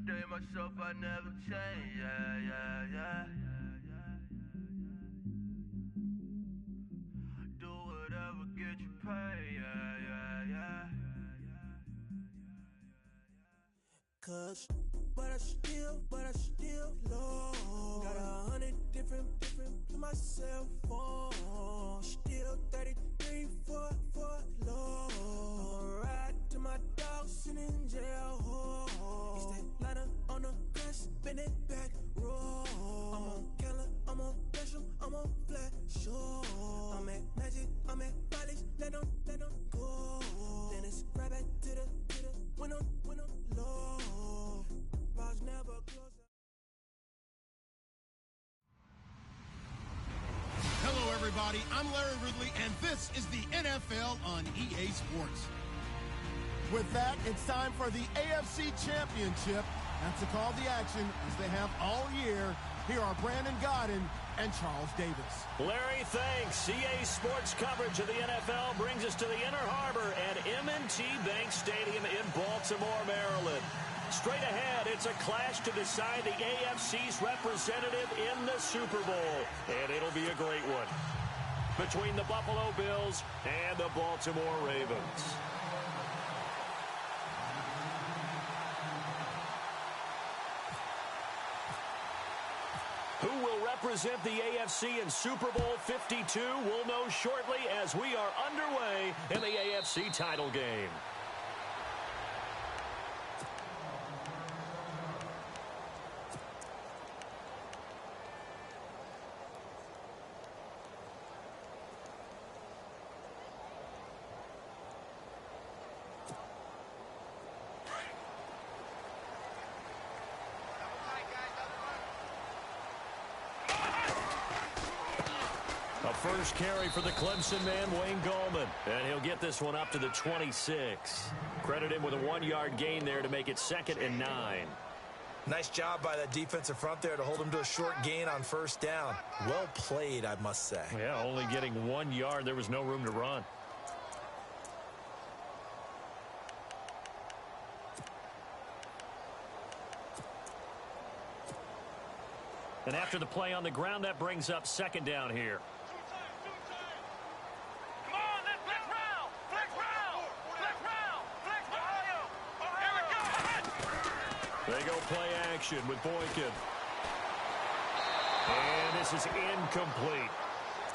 day myself, I never change, yeah. Do whatever, get you paid, yeah. Cause, but I still low. Got 100 different to my cell phone. Still 33 for low. I'ma ride to my dog sitting in jail. It's that ladder on the grass, spin it back, roll. I'm on Keller, I'm on Bishop, I'm on Flat Shore. I'm at Magic, I'm at Valley's, let them go. Then it's right back to the when I'm low. Bars never close. Hello, everybody. I'm Larry Ridley, and this is the NFL on EA Sports. With that, it's time for the AFC Championship. And to call the action, as they have all year, here are Brandon Godden and Charles Davis. Larry, thanks. EA Sports coverage of the NFL brings us to the Inner Harbor at M&T Bank Stadium in Baltimore, Maryland. Straight ahead, it's a clash to decide the AFC's representative in the Super Bowl. And it'll be a great one between the Buffalo Bills and the Baltimore Ravens. Who will represent the AFC in Super Bowl 52? We'll know shortly as we are underway in the AFC title game. First carry for the Clemson man, Wayne Gallman. And he'll get this one up to the 26. Credit him with a 1-yard gain there to make it 2nd and 9. Nice job by that defensive front there to hold him to a short gain on first down. Well played, I must say. Yeah, only getting 1 yard. There was no room to run. And after the play on the ground, that brings up 2nd down here. They go play action with Boykin. And this is incomplete.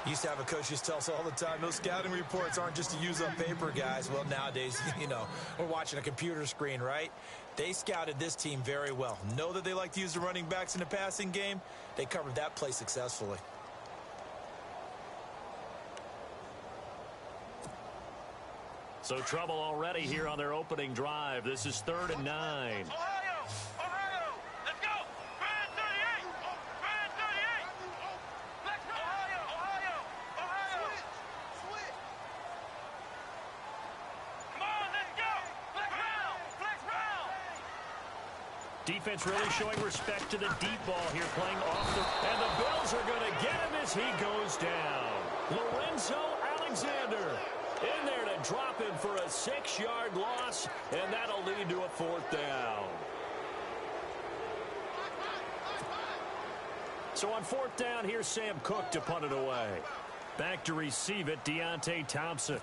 Used to have a coach used to tell us all the time, those scouting reports aren't just to use up paper, guys. Well, nowadays, we're watching a computer screen, right? They scouted this team very well. Know that they like to use the running backs in the passing game. They covered that play successfully. So trouble already here on their opening drive. This is 3rd and 9. Ohio, let's go. Brand 38. Let's go. Ohio. Switch. Come on, let's go. Flex round. Defense really showing respect to the deep ball here, playing off the... And the Bills are going to get him as he goes down. Lorenzo Alexander in there to drop him for a 6-yard loss, and that'll lead to a 4th down. So on 4th down, here's Sam Cook to punt it away. Back to receive it, Deontay Thompson.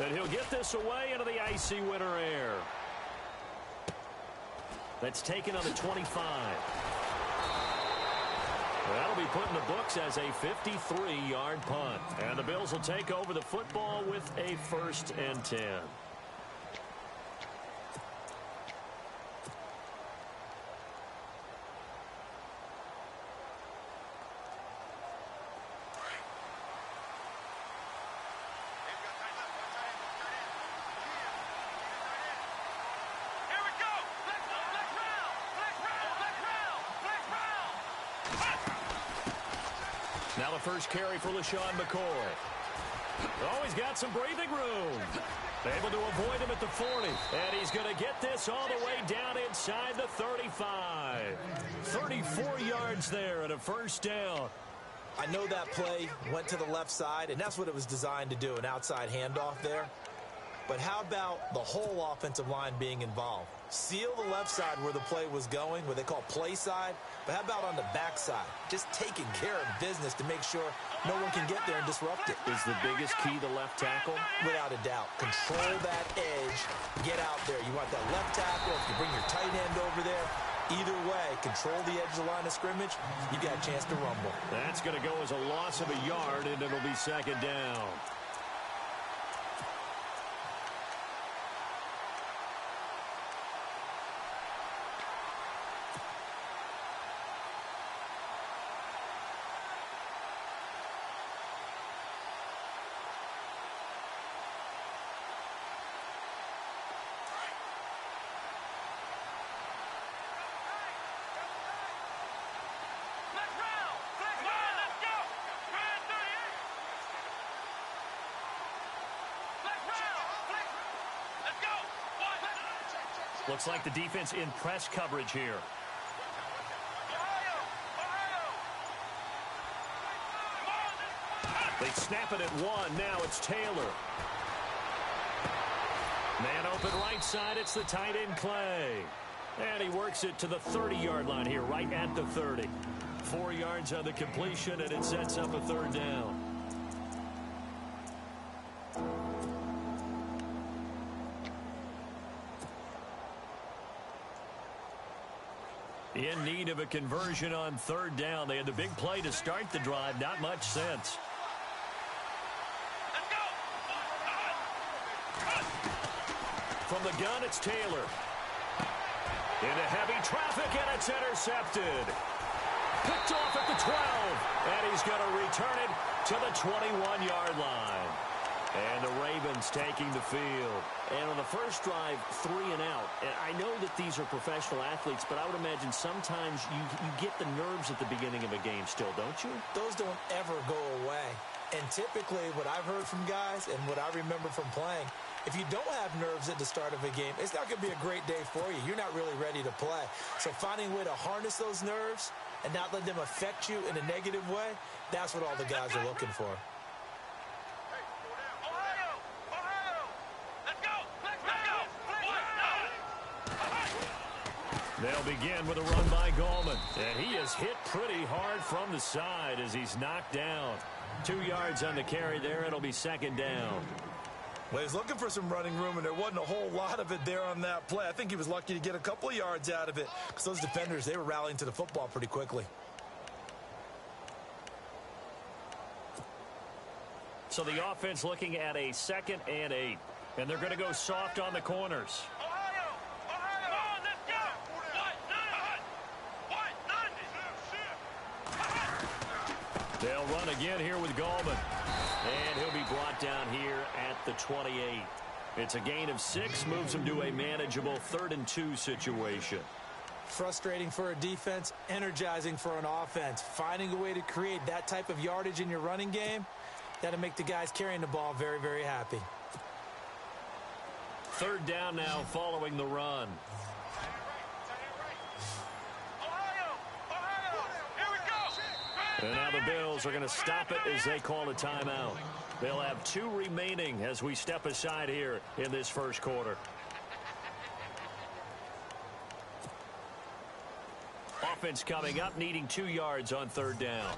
And he'll get this away into the icy winter air. That's taken on the 25. That'll be put in the books as a 53-yard punt. And the Bills will take over the football with a 1st and 10. Now the first carry for LaShawn McCoy. Oh, he's got some breathing room. Able to avoid him at the 40. And he's going to get this all the way down inside the 35. 34 yards there and a 1st down. I know that play went to the left side, and that's what it was designed to do, an outside handoff there. But how about the whole offensive line being involved? Seal the left side where the play was going, what they call play side. But how about on the back side? Just taking care of business to make sure no one can get there and disrupt it. Is the biggest key the left tackle? Without a doubt. Control that edge. Get out there. You want that left tackle. If you bring your tight end over there, either way, control the edge of the line of scrimmage, you got a chance to rumble. That's going to go as a loss of a yard, and it'll be second down. Looks like the defense in press coverage here. They snap it at one. Now it's Taylor. Man open right side. It's the tight end Clay. And he works it to the 30-yard line here, right at the 30. 4 yards on the completion, and it sets up a third down. In need of a conversion on third down. They had the big play to start the drive. Not much sense. From the gun, it's Taylor. Into heavy traffic, and it's intercepted. Picked off at the 12. And he's going to return it to the 21-yard line. And the Ravens taking the field. And on the first drive, 3 and out. And I know that these are professional athletes, but I would imagine sometimes you get the nerves at the beginning of a game still, don't you? Those don't ever go away. And typically what I've heard from guys and what I remember from playing, if you don't have nerves at the start of a game, it's not going to be a great day for you. You're not really ready to play. So finding a way to harness those nerves and not let them affect you in a negative way, that's what all the guys are looking for. They'll begin with a run by Gallman. And he is hit pretty hard from the side as he's knocked down. 2 yards on the carry there. It'll be second down. Well, he's looking for some running room, and there wasn't a whole lot of it there on that play. I think he was lucky to get a couple of yards out of it because those defenders, they were rallying to the football pretty quickly. So the offense looking at a 2nd and 8. And they're going to go soft on the corners. They'll run again here with Gallman. And he'll be brought down here at the 28. It's a gain of 6, moves him to a manageable 3rd and 2 situation. Frustrating for a defense, energizing for an offense. Finding a way to create that type of yardage in your running game, that'll make the guys carrying the ball very, very happy. 3rd down now following the run. And now the Bills are going to stop it as they call a timeout. They'll have 2 remaining as we step aside here in this first quarter. Offense coming up, needing 2 yards on 3rd down.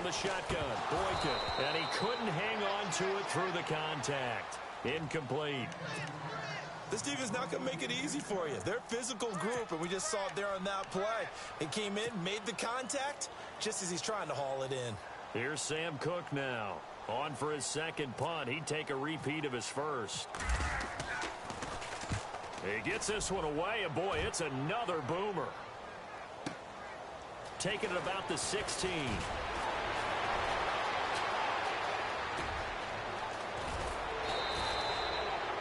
The shotgun, Boykin, and he couldn't hang on to it through the contact. Incomplete. This defense is not going to make it easy for you. They're a physical group, and we just saw it there on that play. He came in, made the contact, just as he's trying to haul it in. Here's Sam Cook now. On for his 2nd punt. He'd take a repeat of his first. He gets this one away, and boy, it's another boomer. Taking it about the 16.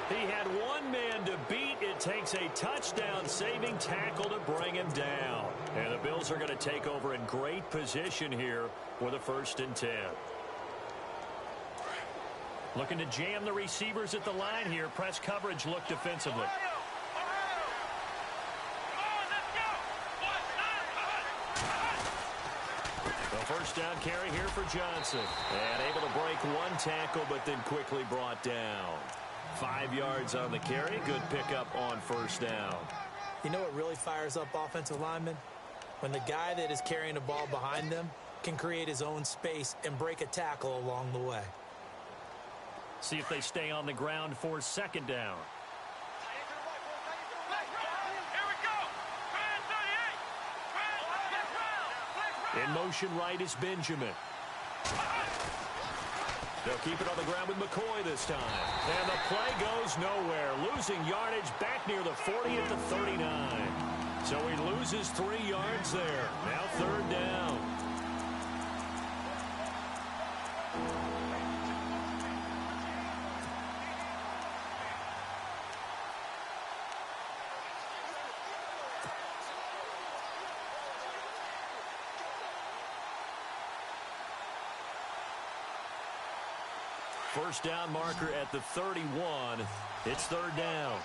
He had one man to beat. It takes a touchdown-saving tackle to bring him down. And the Bills are going to take over in great position here for the 1st and 10. Looking to jam the receivers at the line here. Press coverage look defensively. The first down carry here for Johnson. And able to break one tackle, but then quickly brought down. 5 yards on the carry. Good pickup on first down. You know what really fires up offensive linemen? When the guy that is carrying the ball behind them can create his own space and break a tackle along the way. See if they stay on the ground for 2nd down. In motion right is Benjamin. They'll keep it on the ground with McCoy this time. And the play goes nowhere. Losing yardage back near the 40 at the 39. So he loses 3 yards there. Now 3rd down. First down marker at the 31. It's 3rd down.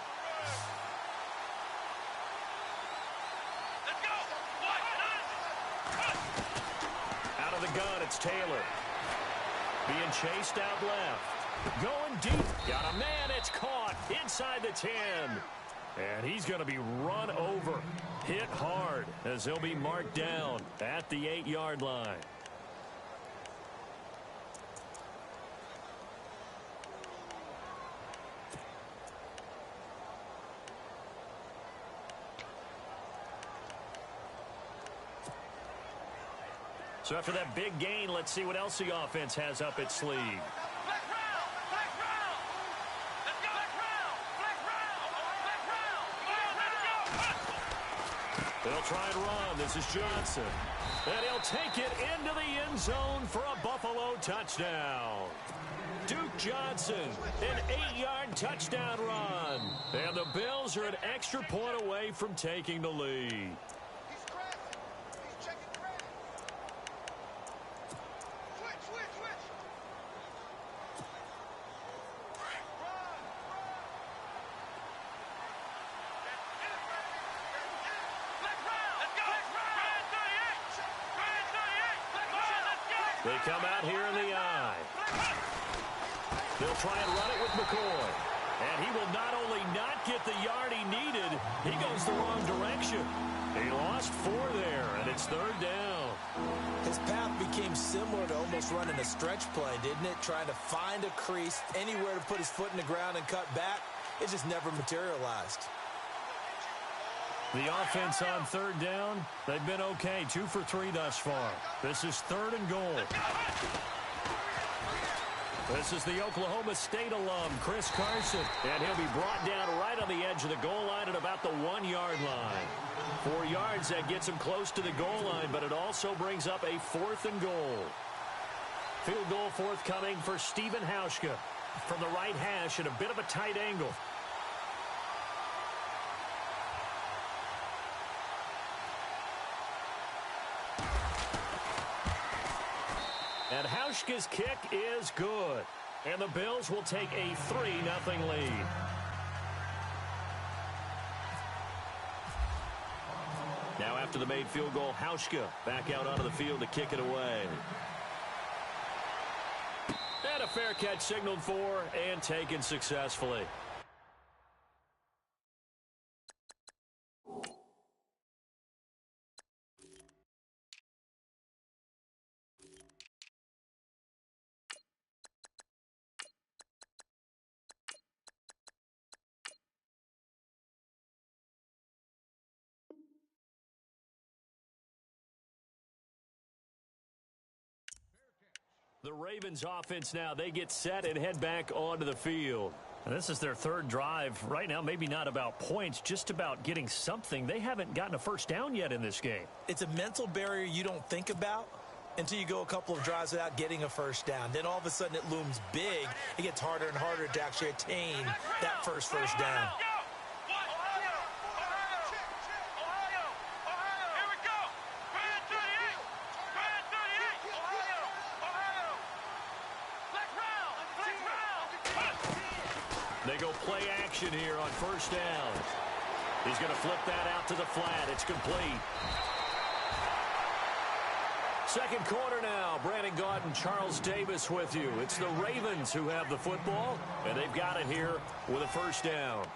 Out of the gun, it's Taylor. Being chased out left. Going deep. Got a man. It's caught inside the 10. And he's going to be run over. Hit hard as he'll be marked down at the 8-yard line. So after that big gain, let's see what else the offense has up its sleeve. They'll try and run. This is Johnson. And he'll take it into the end zone for a Buffalo touchdown. Duke Johnson, an 8-yard touchdown run. And the Bills are an extra point away from taking the lead. They come out here in the eye. They'll try and run it with McCoy. And he will not only not get the yard he needed, he goes the wrong direction. He lost 4 there, and it's 3rd down. His path became similar to almost running a stretch play, didn't it? Trying to find a crease, anywhere to put his foot in the ground and cut back. It just never materialized. The offense on 3rd down, they've been okay. 2 for 3 thus far. This is 3rd and goal. This is the Oklahoma State alum, Chris Carson. And he'll be brought down right on the edge of the goal line at about the 1-yard line. 4 yards, that gets him close to the goal line, but it also brings up a 4th and goal. Field goal forthcoming for Stephen Hauschka from the right hash at a bit of a tight angle. And Hauschka's kick is good. And the Bills will take a 3-0 lead. Now after the made field goal, Hauschka back out onto the field to kick it away. And a fair catch signaled for and taken successfully. The Ravens offense now, they get set and head back onto the field. And this is their 3rd drive. Right now, maybe not about points, just about getting something. They haven't gotten a first down yet in this game. It's a mental barrier you don't think about until you go a couple of drives without getting a first down. Then all of a sudden it looms big. It gets harder and harder to actually attain that first down. They go play action here on first down. He's going to flip that out to the flat. It's complete. Second quarter now. Brandon Gaudin, Charles Davis with you. It's the Ravens who have the football, and they've got it here with a first down.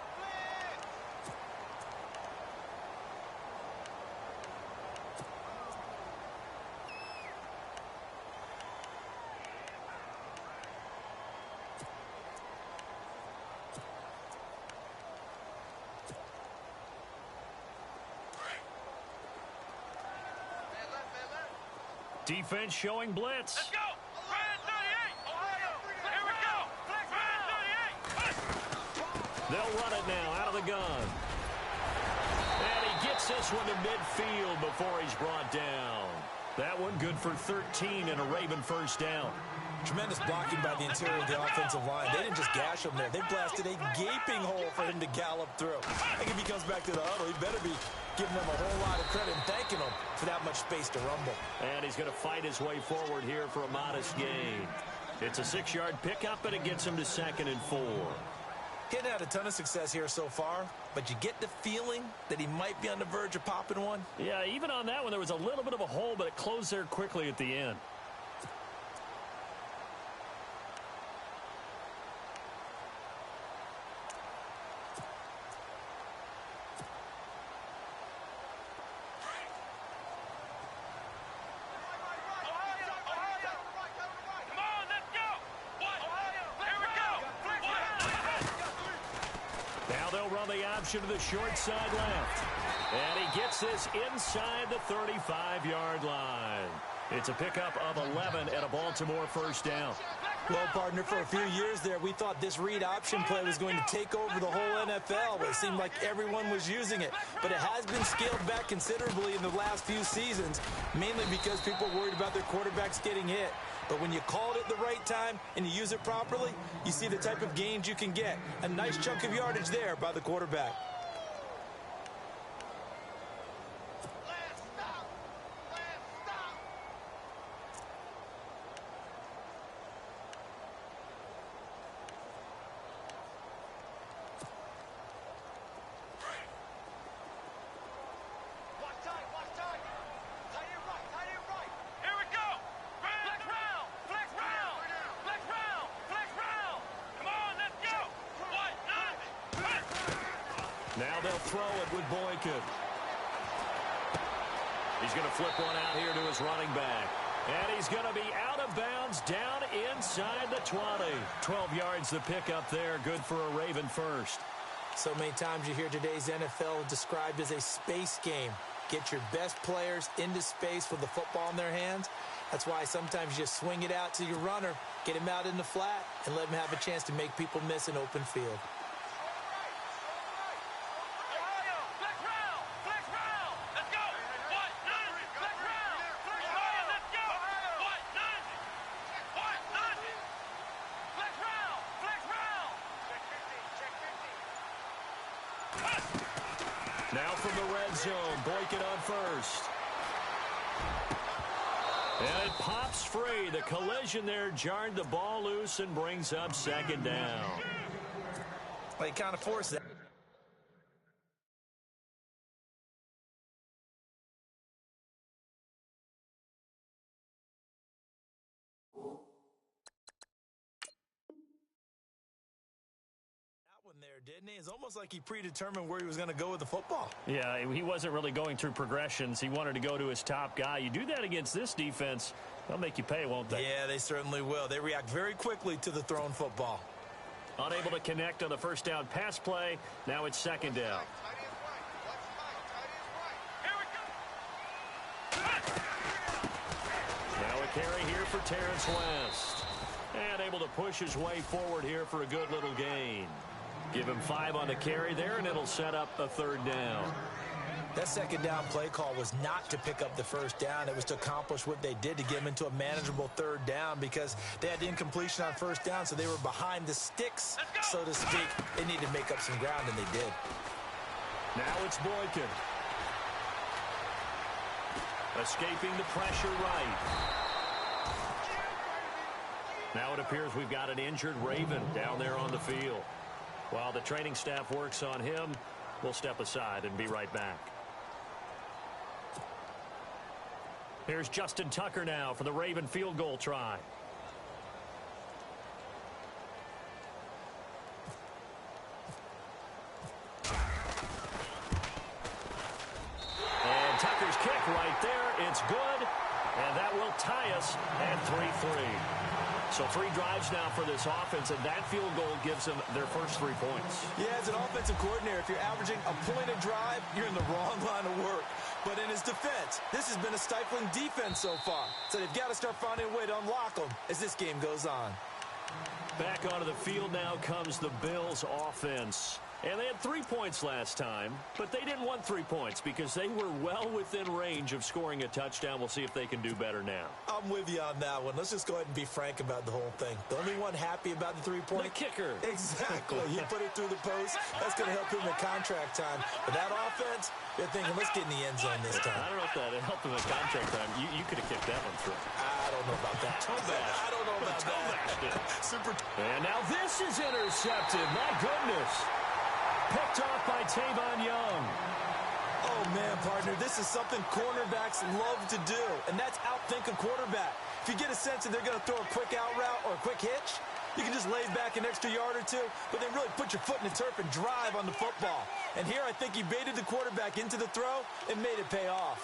Defense showing blitz. Let's go! Brand 38! Ohio! Here we go! Brand 38! They'll run it now out of the gun. And he gets this one to midfield before he's brought down. That one good for 13 and a Raven first down. Tremendous blocking by the interior of the offensive line. They didn't just gash him there. They blasted a gaping hole for him to gallop through. I think if he comes back to the huddle, he better be giving them a whole lot of credit and thanking them for that much space to rumble. And he's going to fight his way forward here for a modest gain. It's a 6-yard pickup, and it gets him to 2nd and 4. Hadn't had a ton of success here so far, but you get the feeling that he might be on the verge of popping one. Yeah, even on that one, there was a little bit of a hole, but it closed there quickly at the end. To the short side left. And he gets this inside the 35-yard line. It's a pickup of 11 and a Baltimore first down. Well, partner, for a few years there, we thought this read option play was going to take over the whole NFL, but it seemed like everyone was using it. But it has been scaled back considerably in the last few seasons, mainly because people are worried about their quarterbacks getting hit. But when you call it at the right time and you use it properly, you see the type of gains you can get. A nice chunk of yardage there by the quarterback. Now they'll throw it with Boykin. He's going to flip one out here to his running back. And he's going to be out of bounds down inside the 20. 12 yards to pick up there. Good for a Raven first. So many times you hear today's NFL described as a space game. Get your best players into space with the football in their hands. That's why sometimes you just swing it out to your runner, get him out in the flat, and let him have a chance to make people miss an open field. Now from the red zone, Boykin on first. And it pops free. The collision there jarred the ball loose and brings up 2nd down. Well, he kind of forced that. Didn't he? It's almost like he predetermined where he was going to go with the football. Yeah, he wasn't really going through progressions. He wanted to go to his top guy. You do that against this defense, they'll make you pay, won't they? Yeah, they certainly will. They react very quickly to the thrown football. Unable to connect on the first down pass play. Now it's 2nd down. Now a carry here for Terrence West. And able to push his way forward here for a good little gain. Give him 5 on the carry there, and it'll set up a 3rd down. That second down play call was not to pick up the first down. It was to accomplish what they did to get them into a manageable third down because they had incompletion on first down, so they were behind the sticks, so to speak. They needed to make up some ground, and they did. Now it's Boykin. Escaping the pressure right. Now it appears we've got an injured Raven down there on the field. While the training staff works on him, we'll step aside and be right back. Here's Justin Tucker now for the Raven field goal try. And Tucker's kick right there. It's good. And that will tie us at 3-3. So 3 drives now for this offense, and that field goal gives them their first 3 points. Yeah, as an offensive coordinator, if you're averaging a point a drive, you're in the wrong line of work. But in his defense, this has been a stifling defense so far. So they've got to start finding a way to unlock them as this game goes on. Back onto the field now comes the Bills offense. And they had 3 points last time, but they didn't want 3 points because they were well within range of scoring a touchdown. We'll see if they can do better now. I'm with you on that one. Let's just go ahead and be frank about the whole thing. The only one happy about the 3-point? The kicker. Exactly. He put it through the post. That's going to help him in contract time. But that offense, they're thinking, let's get in the end zone this time. I don't know if that helped him in contract time. You could have kicked that one through. I don't know about that. I don't know about that. Super. And now this is intercepted. My goodness. Picked off by Tavon Young. Oh, man, partner, this is something cornerbacks love to do, and that's outthink a quarterback. If you get a sense that they're going to throw a quick out route or a quick hitch, you can just lay back an extra yard or two, but then really put your foot in the turf and drive on the football. And here I think he baited the quarterback into the throw and made it pay off.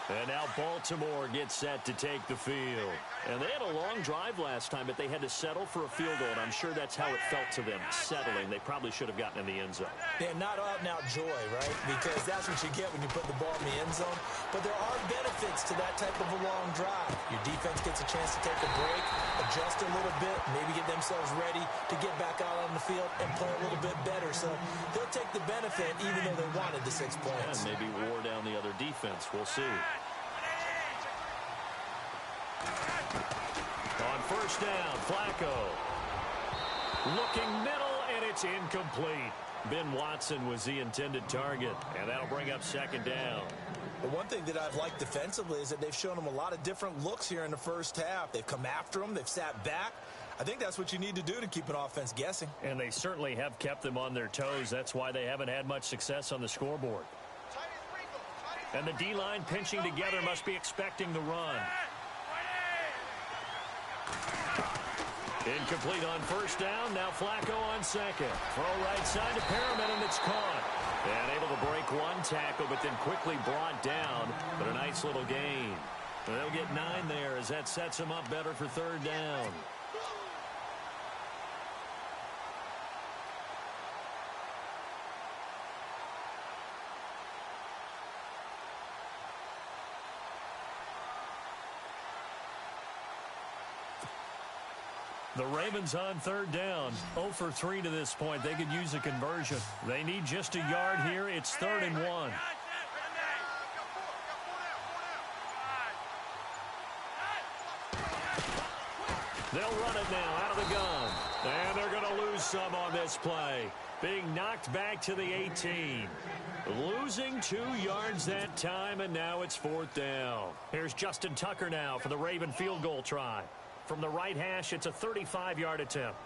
And now Baltimore gets set to take the field. And they had a long drive last time, but they had to settle for a field goal, and I'm sure that's how it felt to them, settling. They probably should have gotten in the end zone. Yeah, not out-and-out joy, right? Because that's what you get when you put the ball in the end zone. But there are benefits to that type of a long drive. Your defense gets a chance to take a break, adjust a little bit, maybe get themselves ready to get back out on the field and play a little bit better. So they'll take the benefit even though they wanted the 6 points. And maybe wore down the other defense. We'll see. On first down, Flacco. Looking middle, and it's incomplete. Ben Watson was the intended target, and that'll bring up second down. The one thing that I've liked defensively is that they've shown them a lot of different looks here in the first half. They've come after them. They've sat back. I think that's what you need to do to keep an offense guessing. And they certainly have kept them on their toes. That's why they haven't had much success on the scoreboard. And the D-line pinching together must be expecting the run. Incomplete on first down. Now Flacco on second. Throw right side to Perriman, and it's caught. And able to break one tackle, but then quickly brought down. But a nice little gain. And they'll get 9 there as that sets them up better for third down. The Ravens on third down, 0 for 3 to this point. They could use a conversion. They need just a yard here. It's 3rd and 1. They'll run it now out of the gun. And they're going to lose some on this play. Being knocked back to the 18. Losing 2 yards that time, and now it's 4th down. Here's Justin Tucker now for the Raven field goal try. From the right hash, it's a 35-yard attempt.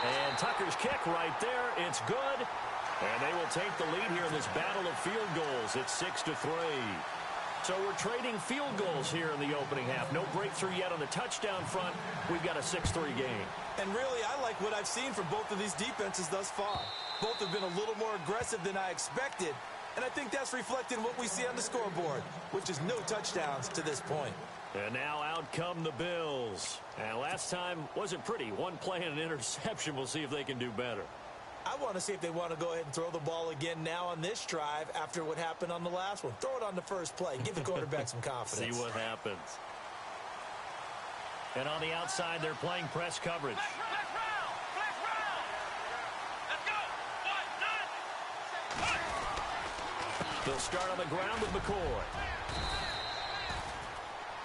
And Tucker's kick right there. It's good. And they will take the lead here in this battle of field goals. It's 6-3. So we're trading field goals here in the opening half. No breakthrough yet on the touchdown front. We've got a 6-3 game. And really, I like what I've seen from both of these defenses thus far. Both have been a little more aggressive than I expected. And I think that's reflected in what we see on the scoreboard, which is no touchdowns to this point. And now out come the Bills. And last time wasn't pretty. One play and an interception. We'll see if they can do better. I want to see if they want to go ahead and throw the ball again now on this drive after what happened on the last one. Throw it on the first play. Give the quarterback some confidence. See what happens. And on the outside, they're playing press coverage. Flex round. Let's go. 1, 9. They'll start on the ground with McCoy.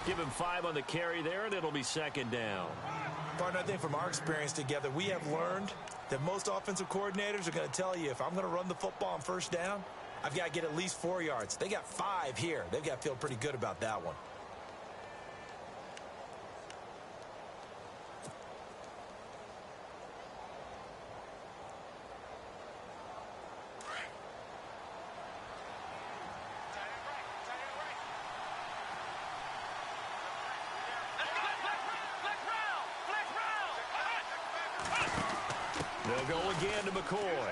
Give him 5 on the carry there, and it'll be second down. Partner, I think from our experience together, we have learned that most offensive coordinators are going to tell you, if I'm going to run the football on first down, I've got to get at least 4 yards. They got 5 here. They've got to feel pretty good about that one. They'll go again to McCoy.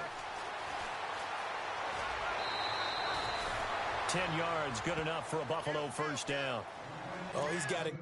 10 yards, good enough for a Buffalo first down. Oh, he's got it.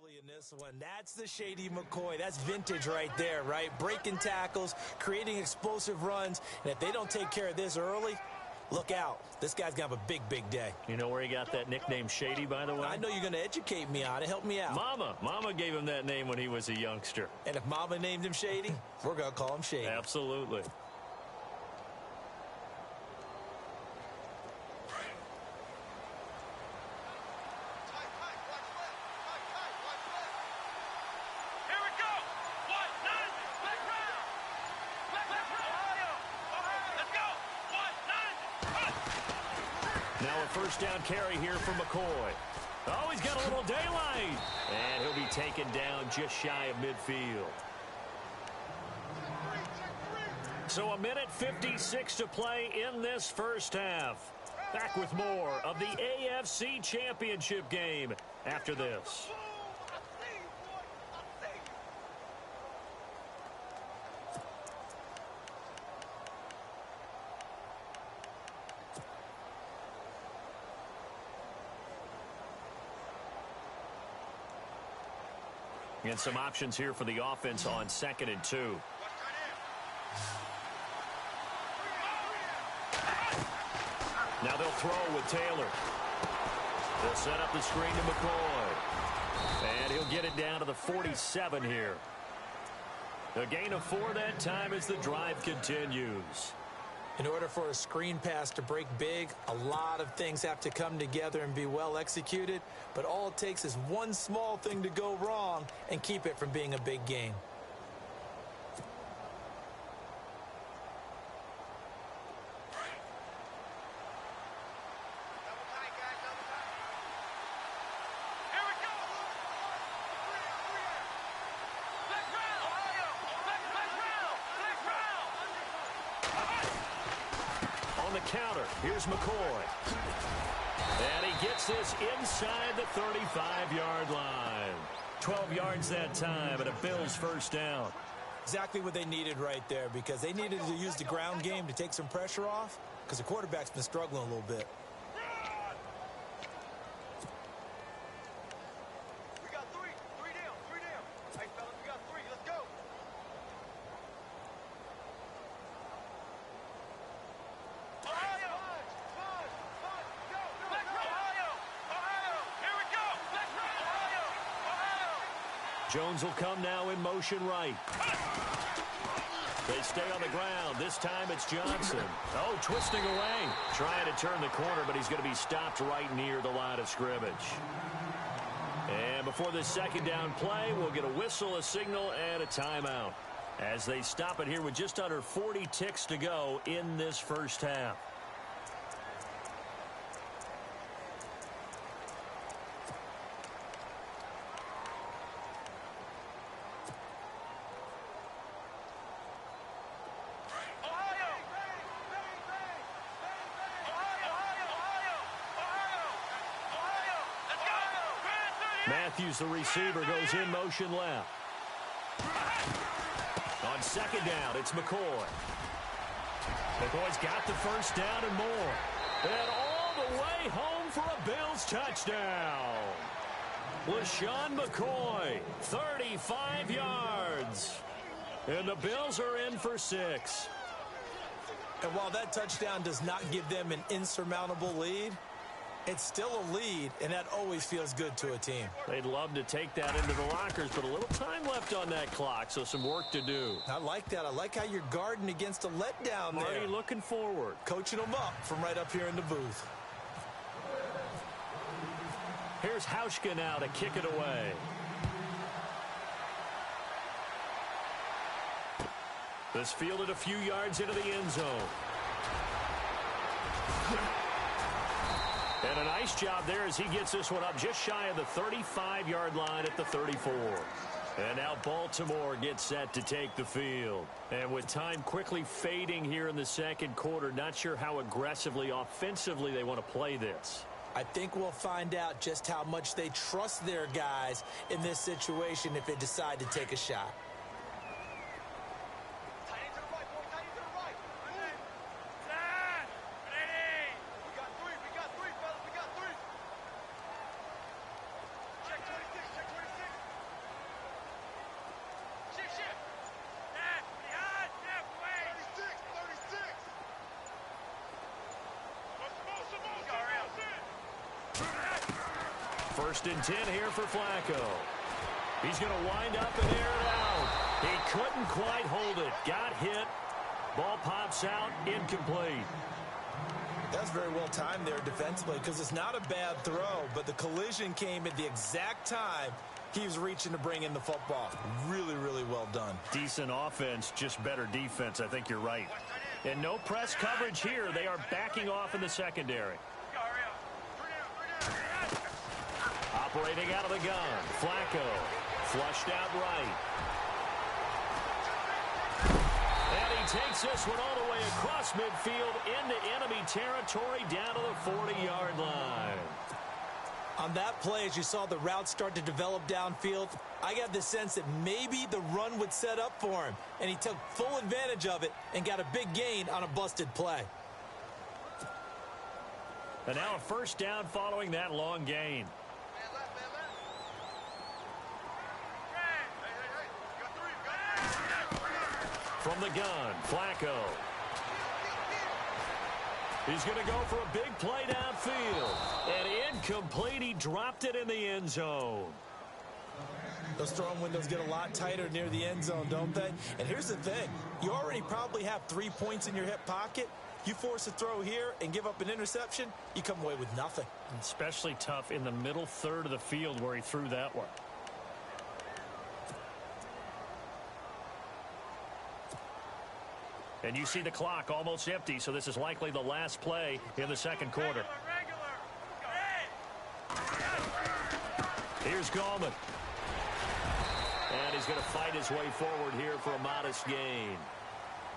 Early in this one, that's the Shady McCoy. That's vintage right there, right? Breaking tackles, creating explosive runs, and if they don't take care of this early, look out. This guy's going to have a big, big day. You know where he got that nickname Shady, by the way? I know you're going to educate me on it. Help me out. Mama gave him that name when he was a youngster. And if Mama named him Shady, we're going to call him Shady. Absolutely. Now a first down carry here for McCoy. Oh, he's got a little daylight. And he'll be taken down just shy of midfield. So a minute 56 to play in this first half. Back with more of the AFC Championship game after this. And some options here for the offense on 2nd and 2. Now they'll throw with Taylor. They'll set up the screen to McCoy. And he'll get it down to the 47 here. A gain of 4 that time as the drive continues. In order for a screen pass to break big, a lot of things have to come together and be well executed. But all it takes is one small thing to go wrong and keep it from being a big game. Counter. Here's McCoy. And he gets this inside the 35-yard line. 12 yards that time, and a Bills first down. Exactly what they needed right there, because they needed to use the ground game to take some pressure off, because the quarterback's been struggling a little bit. We got three down. Hey, fellas, we got 3. Let's go. Jones will come now in motion right. They stay on the ground. This time it's Johnson. Oh, twisting away. Trying to turn the corner, but he's going to be stopped right near the line of scrimmage. And before this second down play, we'll get a whistle, a signal, and a timeout, as they stop it here with just under 40 ticks to go in this first half. Matthews, the receiver, goes in motion left. On second down, it's McCoy. McCoy's got the first down and more. And all the way home for a Bills touchdown. LaShawn McCoy, 35 yards. And the Bills are in for 6. And while that touchdown does not give them an insurmountable lead, it's still a lead, and that always feels good to a team. They'd love to take that into the lockers, but a little time left on that clock, so some work to do. I like that. I like how you're guarding against a letdown there. Marty looking forward. Coaching them up from right up here in the booth. Here's Hauschka now to kick it away. This fielded a few yards into the end zone. And a nice job there as he gets this one up just shy of the 35-yard line at the 34. And now Baltimore gets set to take the field. And with time quickly fading here in the second quarter, not sure how aggressively, offensively they want to play this. I think we'll find out just how much they trust their guys in this situation if they decide to take a shot. First and 10 here for Flacco. He's going to wind up and air it out. He couldn't quite hold it. Got hit. Ball pops out. Incomplete. That's very well timed there defensively because it's not a bad throw, but the collision came at the exact time he was reaching to bring in the football. Really, really well done. Decent offense, just better defense. I think you're right. And no press coverage here. They are backing off in the secondary. Operating out of the gun. Flacco. Flushed out right. And he takes this one all the way across midfield into enemy territory down to the 40-yard line. On that play, as you saw the route start to develop downfield, I got the sense that maybe the run would set up for him, and he took full advantage of it and got a big gain on a busted play. And now a first down following that long gain. From the gun, Flacco. He's going to go for a big play downfield. And incomplete. He dropped it in the end zone. Those throwing windows get a lot tighter near the end zone, don't they? And here's the thing. You already probably have 3 points in your hip pocket. You force a throw here and give up an interception, you come away with nothing. Especially tough in the middle third of the field where he threw that one. And you see the clock almost empty, so this is likely the last play in the second quarter. Here's Gallman. And he's going to fight his way forward here for a modest gain.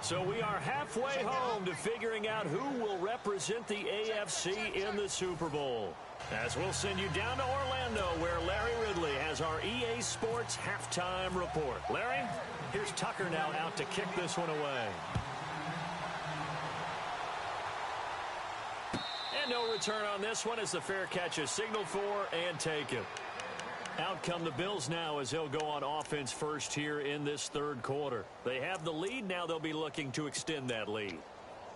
So we are halfway home to figuring out who will represent the AFC in the Super Bowl. As we'll send you down to Orlando, where Larry Ridley has our EA Sports halftime report. Larry, here's Tucker now out to kick this one away. And no return on this one as the fair catch is signaled for and taken. Out come the Bills now as they'll go on offense first here in this third quarter. They have the lead. Now they'll be looking to extend that lead.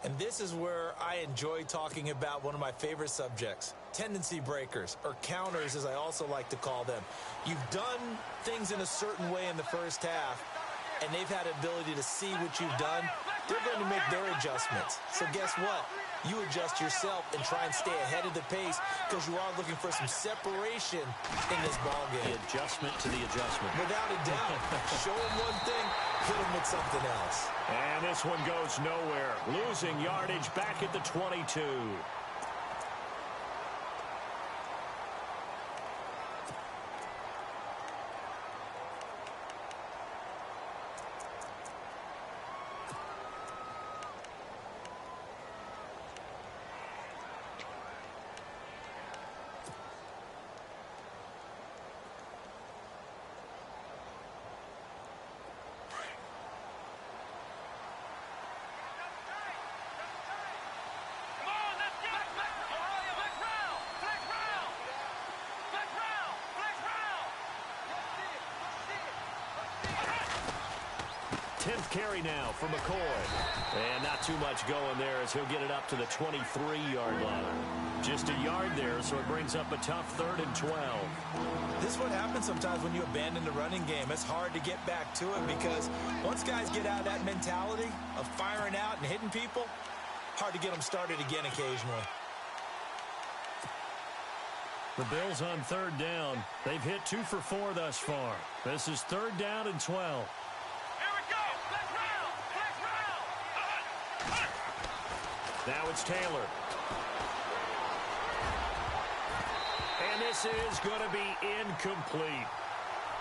And this is where I enjoy talking about one of my favorite subjects, tendency breakers, or counters as I also like to call them. You've done things in a certain way in the first half, and they've had the ability to see what you've done. They're going to make their adjustments. So guess what? You adjust yourself and try and stay ahead of the pace because you are looking for some separation in this ballgame. The adjustment to the adjustment. Without a doubt. Show them one thing, hit them with something else. And this one goes nowhere. Losing yardage back at the 22. carry now for McCoy. And not too much going there as he'll get it up to the 23-yard line. Just a yard there, so it brings up a tough 3rd and 12. This is what happens sometimes when you abandon the running game. It's hard to get back to it because once guys get out of that mentality of firing out and hitting people, hard to get them started again occasionally. The Bills on 3rd down. They've hit 2 for 4 thus far. This is 3rd down and 12. Here we go. Let's round. Let's round. Now it's Taylor. And this is going to be incomplete.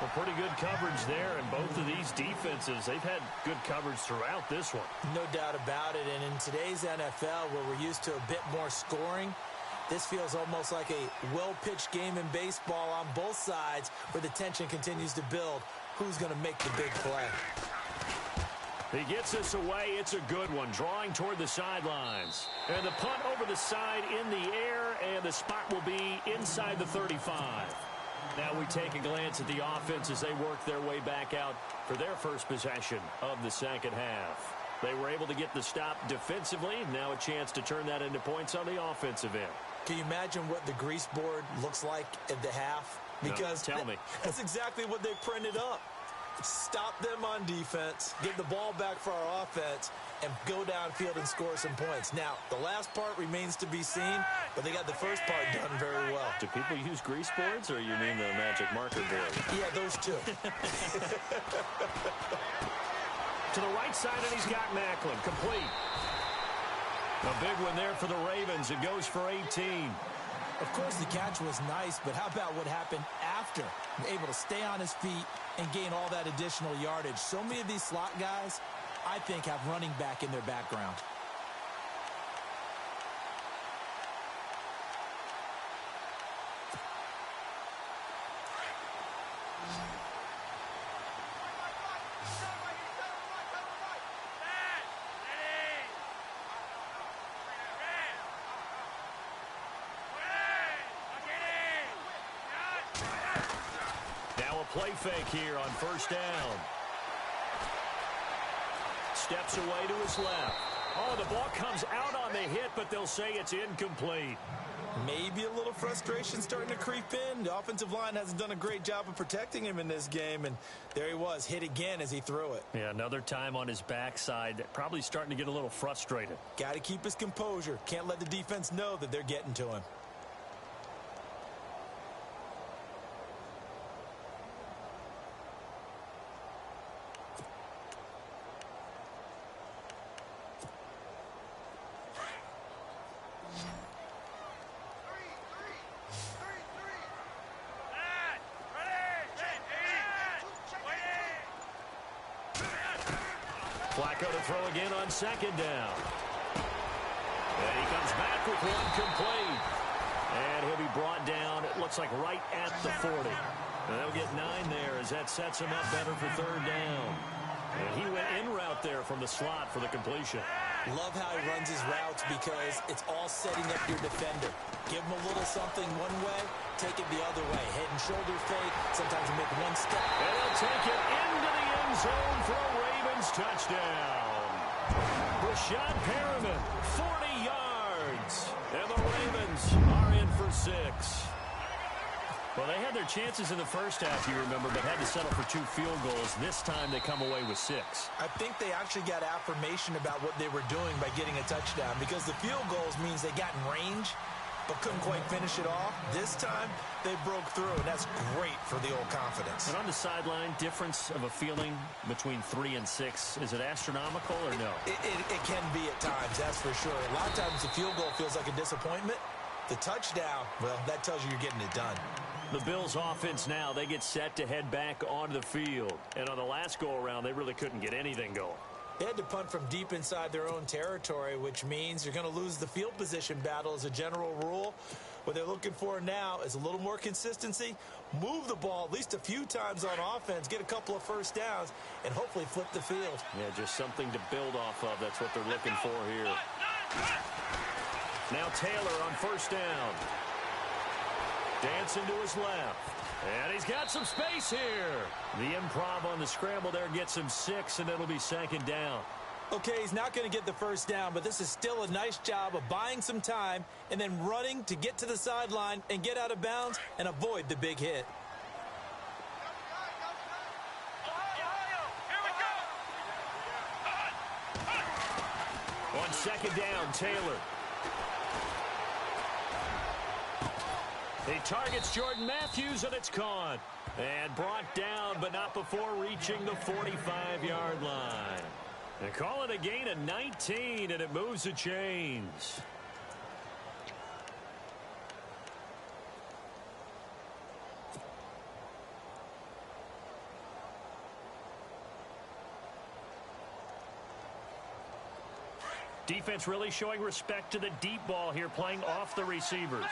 Well, pretty good coverage there, and both of these defenses, they've had good coverage throughout this one. No doubt about it, and in today's NFL, where we're used to a bit more scoring, this feels almost like a well-pitched game in baseball on both sides where the tension continues to build. Who's going to make the big play? He gets this away. It's a good one, drawing toward the sidelines. And the punt over the side in the air, and the spot will be inside the 35. Now we take a glance at the offense as they work their way back out for their first possession of the second half. They were able to get the stop defensively. Now a chance to turn that into points on the offensive end. Can you imagine what the grease board looks like at the half? Because no, tell me. That's exactly what they printed up. Stop them on defense, get the ball back for our offense, and go downfield and score some points. Now, the last part remains to be seen, but they got the first part done very well. Do people use grease boards, or you mean the magic marker board? Yeah, those two. To the right side, and he's got Macklin. Complete. A big one there for the Ravens. It goes for 18. Of course, the catch was nice, but how about what happened after? Able to stay on his feet and gain all that additional yardage. So many of these slot guys, I think, have running back in their background. Play fake here on first down. Steps away to his left. Oh, the ball comes out on the hit, but they'll say it's incomplete. Maybe a little frustration starting to creep in. The offensive line hasn't done a great job of protecting him in this game, and there he was, hit again as he threw it. Yeah, another time on his backside, probably starting to get a little frustrated. Got to keep his composure. Can't let the defense know that they're getting to him. Flacco to throw again on second down. And he comes back with one complete. And he'll be brought down, it looks like right at the 40. And they'll get 9 there as that sets him up better for third down. And he went in route there from the slot for the completion. Love how he runs his routes because it's all setting up your defender. Give him a little something one way, take it the other way. Head and shoulder fake, sometimes you make one step. And he'll take it into the end zone for a Ravens touchdown. Rashad Perriman, 40 yards. And the Ravens are in for 6. Well, they had their chances in the first half, you remember, but had to settle for 2 field goals. This time they come away with 6. I think they actually got affirmation about what they were doing by getting a touchdown because the field goals means they got in range but couldn't quite finish it off. This time, they broke through, and that's great for the old confidence. And on the sideline, difference of a feeling between 3 and 6, is it astronomical or no? It can be at times, that's for sure. A lot of times the field goal feels like a disappointment. The touchdown, well, that tells you you're getting it done. The Bills offense now, they get set to head back onto the field. And on the last go-around, they really couldn't get anything going. They had to punt from deep inside their own territory, which means you're going to lose the field position battle as a general rule. What they're looking for now is a little more consistency, move the ball at least a few times on offense, get a couple of first downs, and hopefully flip the field. Yeah, just something to build off of. That's what they're looking for here. Now Taylor on first down. Dancing to his left. And he's got some space here. The improv on the scramble there gets him 6, and it'll be second down. Okay, he's not going to get the first down, but this is still a nice job of buying some time and then running to get to the sideline and get out of bounds and avoid the big hit. On second down, Taylor. He targets Jordan Matthews, and it's caught. And brought down, but not before reaching the 45-yard line. They call it a gain of 19, and it moves the chains. Defense really showing respect to the deep ball here, playing off the receivers.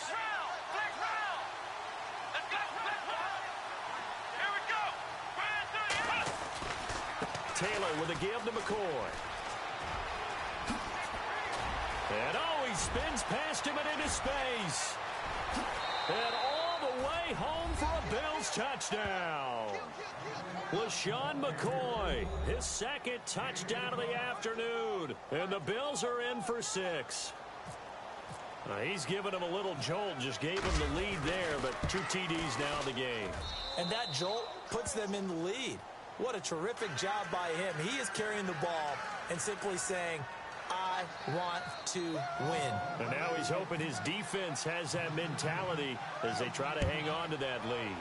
Taylor with a give to McCoy. And he spins past him and into space. And all the way home for a Bills touchdown. LaShawn McCoy, his second touchdown of the afternoon. And the Bills are in for 6. He's given him a little jolt, just gave him the lead there, but 2 TDs now in the game. And that jolt puts them in the lead. What a terrific job by him. He is carrying the ball and simply saying, I want to win. And now he's hoping his defense has that mentality as they try to hang on to that lead.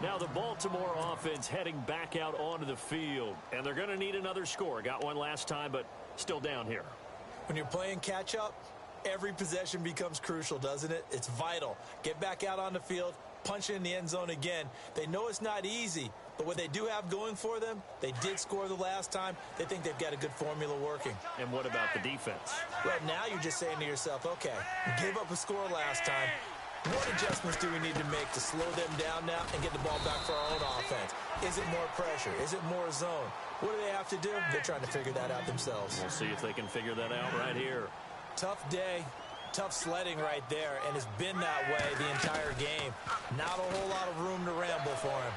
Now the Baltimore offense heading back out onto the field. And they're going to need another score. Got one last time, but still down here. When you're playing catch-up, every possession becomes crucial, doesn't it? It's vital. Get back out on the field, punch it in the end zone again. They know it's not easy, but what they do have going for them, they did score the last time. They think they've got a good formula working. And what about the defense? Well, now you're just saying to yourself, okay, give up a score last time. What adjustments do we need to make to slow them down now and get the ball back for our own offense? Is it more pressure? Is it more zone? What do they have to do? They're trying to figure that out themselves. We'll see if they can figure that out right here. Tough day, tough sledding right there, and it's been that way the entire game. Not a whole lot of room to ramble for him.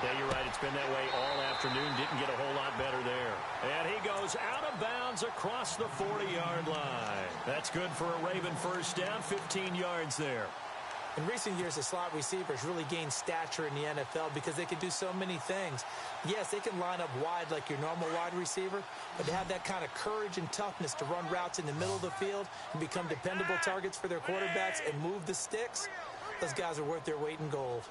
Yeah, you're right. It's been that way all afternoon. Didn't get a whole lot better there. And he goes out of bounds across the 40-yard line. That's good for a Raven first down, 15 yards there. In recent years, the slot receivers really gained stature in the NFL because they can do so many things. Yes, they can line up wide like your normal wide receiver, but they have that kind of courage and toughness to run routes in the middle of the field and become dependable targets for their quarterbacks and move the sticks. Those guys are worth their weight in gold.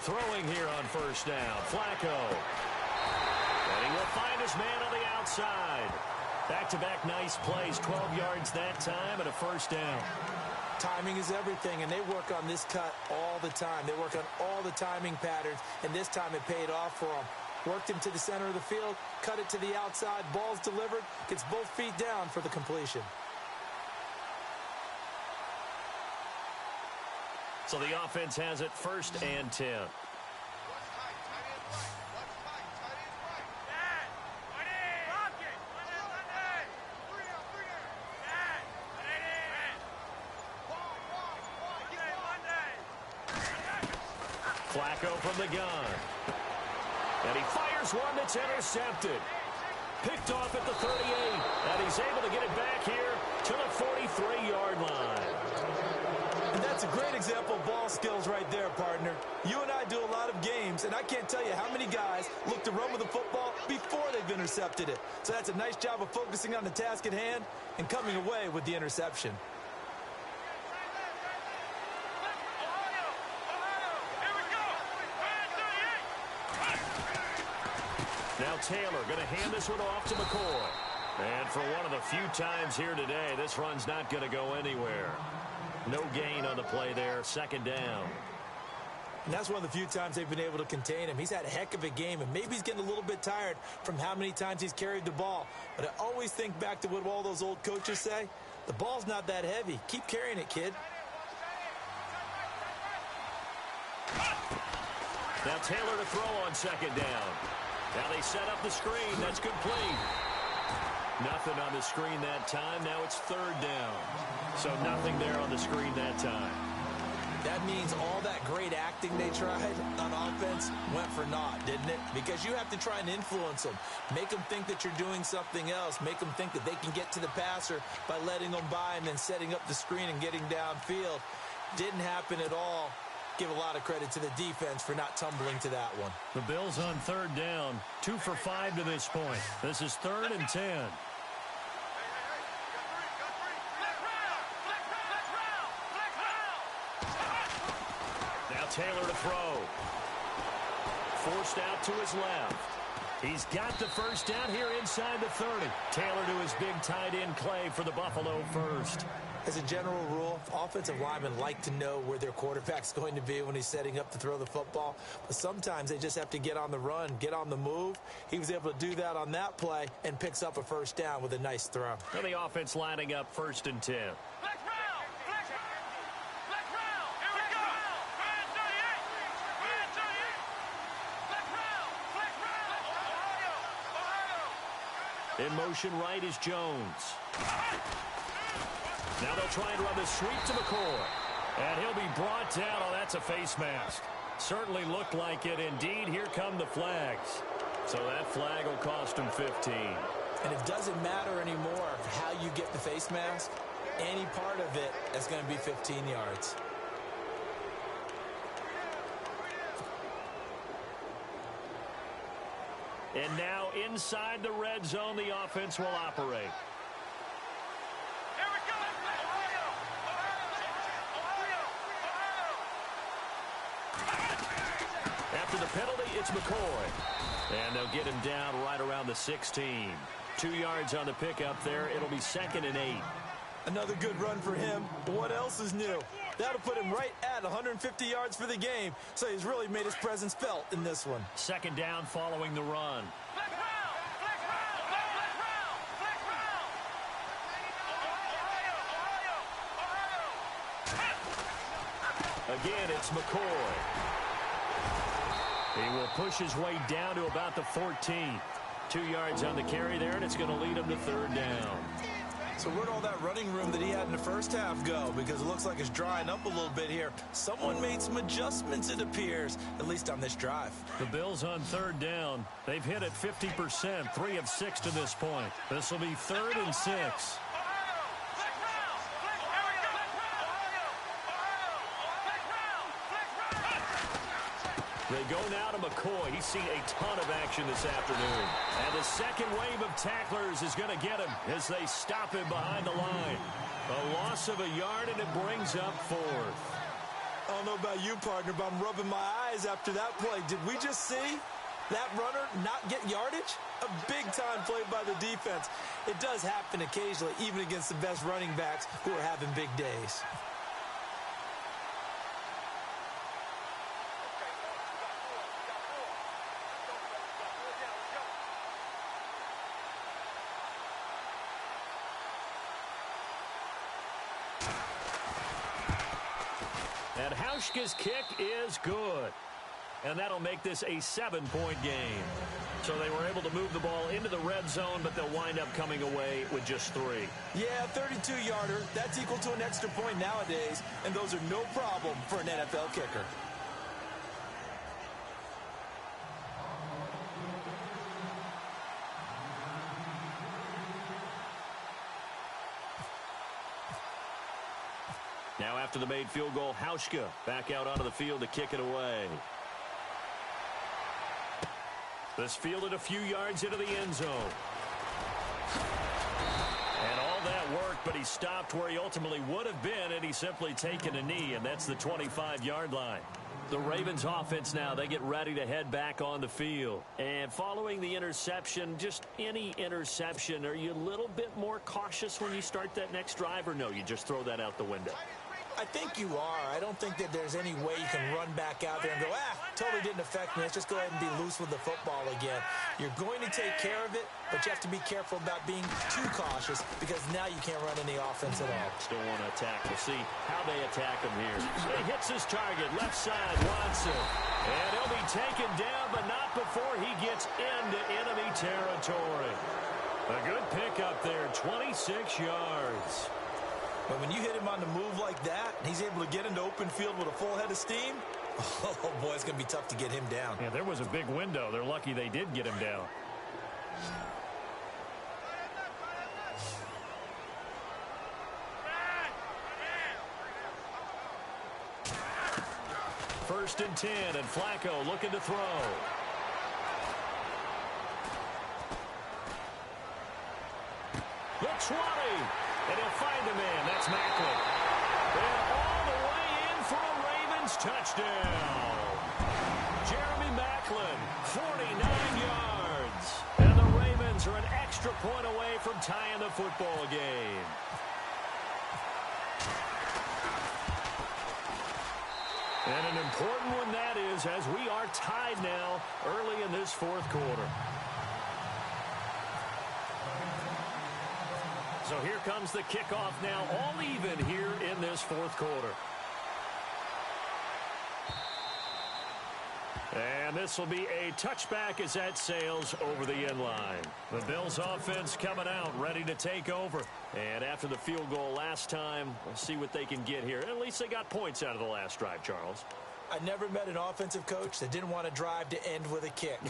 Throwing here on first down, Flacco. And he will find his man on the outside. Back-to-back nice plays, 12 yards that time and a first down. Timing is everything, and they work on this cut all the time. They work on all the timing patterns, and this time it paid off for them. Worked him to the center of the field, cut it to the outside, ball's delivered, gets both feet down for the completion. So the offense has it 1st and 10. Flacco from the gun. And he fires one that's intercepted. Picked off at the 38. And he's able to get it back here to the 43-yard line. And that's a great example of ball skills right there, partner. You and I do a lot of games, and I can't tell you how many guys look to run with the football before they've intercepted it. So that's a nice job of focusing on the task at hand and coming away with the interception. Now Taylor going to hand this one off to McCoy. And for one of the few times here today, this run's not going to go anywhere. No gain on the play there, 2nd down. And that's one of the few times they've been able to contain him. He's had a heck of a game, and maybe he's getting a little bit tired from how many times he's carried the ball. But I always think back to what all those old coaches say. The ball's not that heavy. Keep carrying it, kid. Now Taylor to throw on second down. Now they set up the screen. That's complete. Nothing on the screen that time. Now it's third down. So nothing there on the screen that time. That means all that great acting they tried on offense went for naught, didn't it? Because you have to try and influence them. Make them think that you're doing something else. Make them think that they can get to the passer by letting them by and then setting up the screen and getting downfield. Didn't happen at all. Give a lot of credit to the defense for not tumbling to that one. The Bills on third down. 2 for 5 to this point. This is 3rd and 10. Now Taylor to throw. Forced out to his left. He's got the first down here inside the 30. Taylor to his big tight end Clay for the Buffalo first. As a general rule, offensive linemen like to know where their quarterback's going to be when he's setting up to throw the football. But sometimes they just have to get on the run, get on the move. He was able to do that on that play and picks up a first down with a nice throw. And the offense lining up 1st and 10. In motion right is Jones. Now they'll try and run the sweep to McCoy. And he'll be brought down. Oh, that's a face mask. Certainly looked like it. Indeed, here come the flags. So that flag will cost him 15. And it doesn't matter anymore how you get the face mask. Any part of it is going to be 15 yards. And now inside the red zone, the offense will operate. After the penalty, it's McCoy. And they'll get him down right around the 16. 2 yards on the pickup there. It'll be 2nd and 8. Another good run for him. What else is new? That'll put him right at 150 yards for the game. So he's really made his presence felt in this one. 2nd down following the run. Again, it's McCoy. He will push his way down to about the 14. 2 yards on the carry there, and it's going to lead him to 3rd down. So where'd all that running room that he had in the first half go? Because it looks like it's drying up a little bit here. Someone made some adjustments, it appears, at least on this drive. The Bills on 3rd down. They've hit it 50%, 3 of 6 to this point. This will be 3rd and 6. They go now to McCoy. He's seen a ton of action this afternoon. And the second wave of tacklers is going to get him as they stop him behind the line. A loss of a yard, and it brings up 4th. I don't know about you, partner, but I'm rubbing my eyes after that play. Did we just see that runner not get yardage? A big-time play by the defense. It does happen occasionally, even against the best running backs who are having big days. And Hauschka's kick is good. And that'll make this a 7-point game. So they were able to move the ball into the red zone, but they'll wind up coming away with just 3. Yeah, 32-yarder. That's equal to an extra point nowadays, and those are no problem for an NFL kicker. Now after the made field goal, Hauschka back out onto the field to kick it away. This fielded a few yards into the end zone. And all that worked, but he stopped where he ultimately would have been, and he's simply taken a knee, and that's the 25-yard line. The Ravens offense now, they get ready to head back on the field. And following the interception, just any interception, are you a little bit more cautious when you start that next drive, or no, you just throw that out the window? I think you are. I don't think that there's any way you can run back out there and go, totally didn't affect me. Let's just go ahead and be loose with the football again. You're going to take care of it, but you have to be careful about being too cautious because now you can't run any offense at all. Still want to attack. We'll see how they attack him here. He hits his target, left side, Watson. And he'll be taken down, but not before he gets into enemy territory. A good pickup there, 26 yards. But when you hit him on the move like that, and he's able to get into open field with a full head of steam, oh, boy, it's going to be tough to get him down. Yeah, there was a big window. They're lucky they did get him down. First and 10, and Flacco looking to throw. The 20, and he'll find a man. That's Macklin. And all the way in for a Ravens touchdown. Jeremy Macklin, 49 yards. And the Ravens are an extra point away from tying the football game. And an important one that is, as we are tied now early in this fourth quarter. So here comes the kickoff now, all even here in this fourth quarter. And this will be a touchback as that sails over the end line. The Bills offense coming out, ready to take over. And after the field goal last time, we'll see what they can get here. At least they got points out of the last drive, Charles. I never met an offensive coach that didn't want to drive to end with a kick.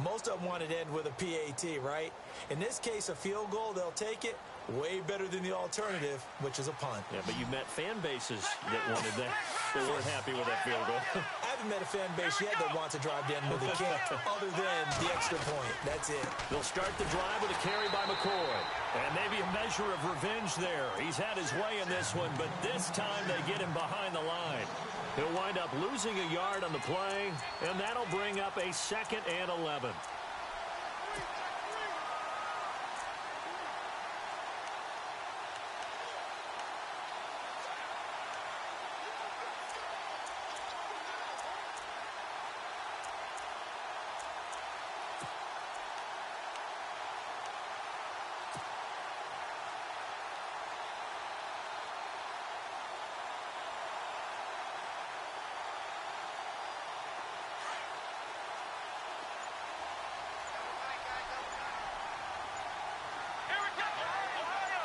Most of them wanted to end with a PAT, right? In this case, a field goal, they'll take it. Way better than the alternative, which is a punt. Yeah, but you met fan bases that wanted that. They weren't happy with that field goal. I haven't met a fan base yet that wants to drive to end with a kick other than the extra point. That's it. They'll start the drive with a carry by McCoy. And maybe a measure of revenge there. He's had his way in this one, but this time they get him behind the line. He'll wind up losing a yard on the play, and that'll bring up a 2nd and 11.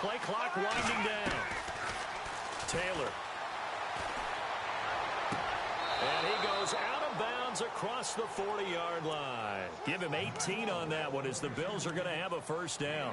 Play clock winding down. Taylor. And he goes out of bounds across the 40-yard line. Give him 18 on that one as the Bills are going to have a first down.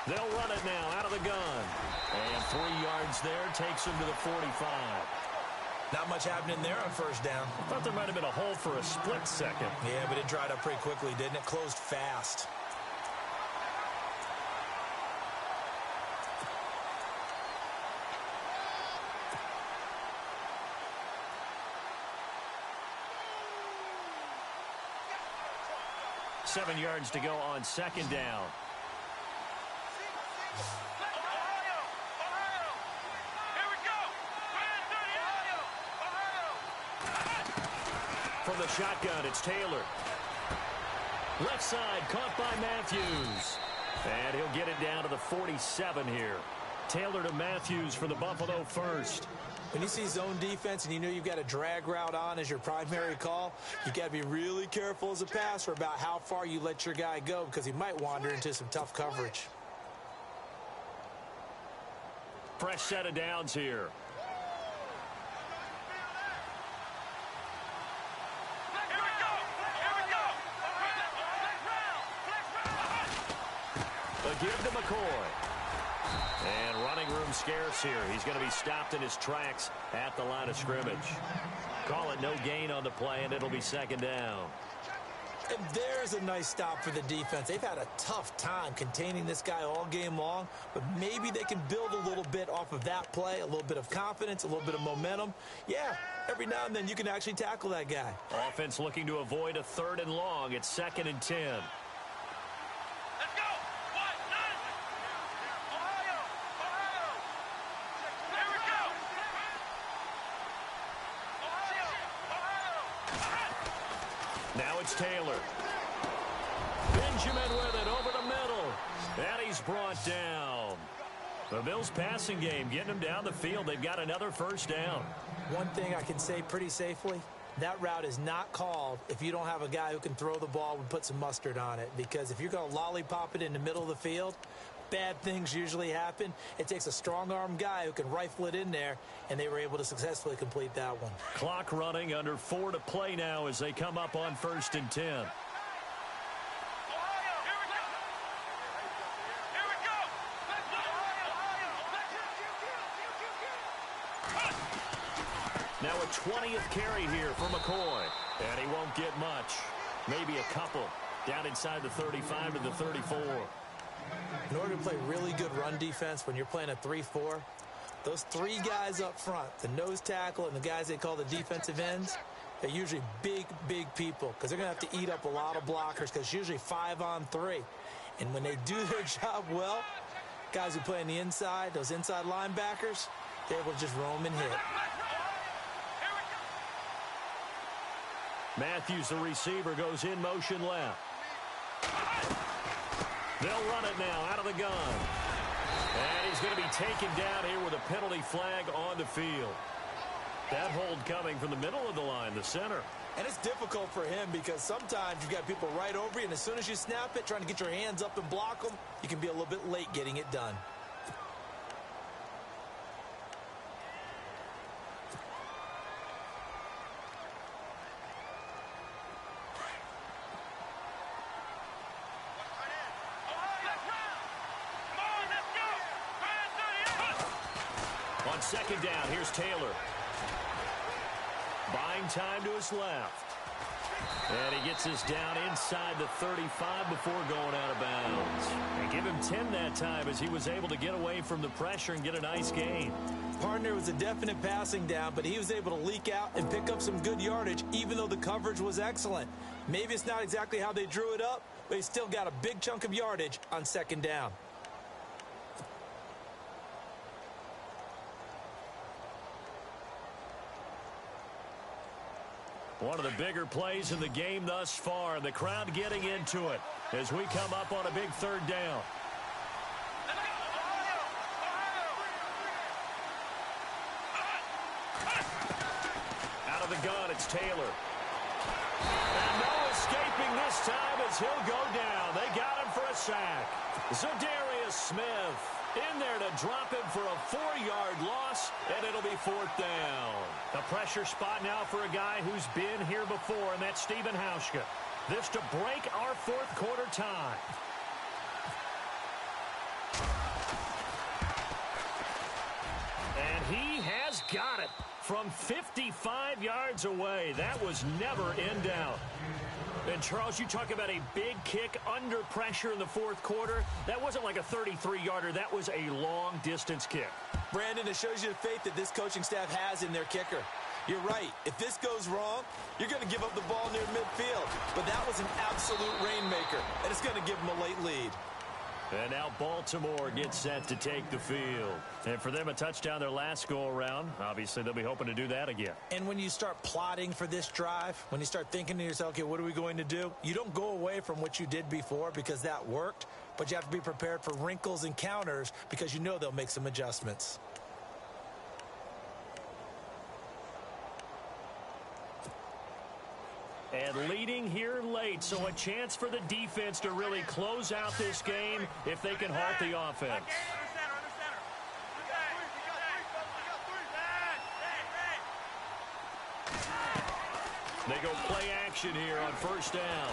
They'll run it now out of the gun. And 3 yards there takes him to the 45. Not much happening there on first down. I thought there might have been a hole for a split second. Yeah, but it dried up pretty quickly, didn't it? Closed fast. Seven yards to go on second down. From the shotgun, it's Taylor. Left side, caught by Matthews. And he'll get it down to the 47 here. Taylor to Matthews for the Buffalo first. When you see zone defense and you know you've got a drag route on as your primary call, you got to be really careful as a passer about how far you let your guy go because he might wander into some tough coverage. Fresh set of downs here. A give to McCoy. And running room scarce here. He's going to be stopped in his tracks at the line of scrimmage. Call it no gain on the play, and it'll be second down. And there's a nice stop for the defense. They've had a tough time containing this guy all game long, but maybe they can build a little bit off of that play, a little bit of confidence, a little bit of momentum. Yeah, every now and then you can actually tackle that guy. Offense looking to avoid a 3rd and long. It's 2nd and 10. Now it's Taylor. Benjamin with it over the middle. And he's brought down. The Bills passing game getting them down the field. They've got another first down. One thing I can say pretty safely, that route is not called if you don't have a guy who can throw the ball and put some mustard on it. Because if you're going to lollipop it in the middle of the field, bad things usually happen. It takes a strong-arm guy who can rifle it in there, and they were able to successfully complete that one. Clock running, under 4 to play now as they come up on 1st and 10. Now a 20th carry here for McCoy, and he won't get much. Maybe a couple. Down inside the 35 to the 34. In order to play really good run defense when you're playing a 3-4, those 3 guys up front, the nose tackle and the guys they call the defensive ends, they're usually big, big people because they're going to have to eat up a lot of blockers because it's usually 5-on-3. And when they do their job well, guys who play on the inside, those inside linebackers, they're able to just roam and hit. Matthews, the receiver, goes in motion left. They'll run it now out of the gun. And he's going to be taken down here with a penalty flag on the field. That hold coming from the middle of the line, the center. And it's difficult for him because sometimes you've got people right over you, and as soon as you snap it, trying to get your hands up and block them, you can be a little bit late getting it done. On 2nd down, here's Taylor. Buying time to his left. And he gets us down inside the 35 before going out of bounds. And give him 10 that time as he was able to get away from the pressure and get a nice gain. Partner was a definite passing down, but he was able to leak out and pick up some good yardage, even though the coverage was excellent. Maybe it's not exactly how they drew it up, but he still got a big chunk of yardage on 2nd down. One of the bigger plays in the game thus far. The crowd getting into it as we come up on a big 3rd down. Out of the gun, it's Taylor. And no escaping this time as he'll go down. They got him for a sack. Zadarius Smith in there to drop him for a 4-yard loss, and it'll be 4th down. The pressure spot now for a guy who's been here before, and that's Stephen Hauschka. This to break our 4th quarter tie. And he has got it from 55 yards away. That was never in doubt. And, Charles, you talk about a big kick under pressure in the 4th quarter. That wasn't like a 33-yarder. That was a long-distance kick. Brandon, it shows you the faith that this coaching staff has in their kicker. You're right. If this goes wrong, you're going to give up the ball near midfield. But that was an absolute rainmaker, and it's going to give them a late lead. And now Baltimore gets set to take the field. And for them, a touchdown their last go-around. Obviously, they'll be hoping to do that again. And when you start plotting for this drive, when you start thinking to yourself, okay, what are we going to do? You don't go away from what you did before because that worked, but you have to be prepared for wrinkles and counters because you know they'll make some adjustments. And leading here late, so a chance for the defense to really close out this game if they can halt the offense. They go play action here on first down.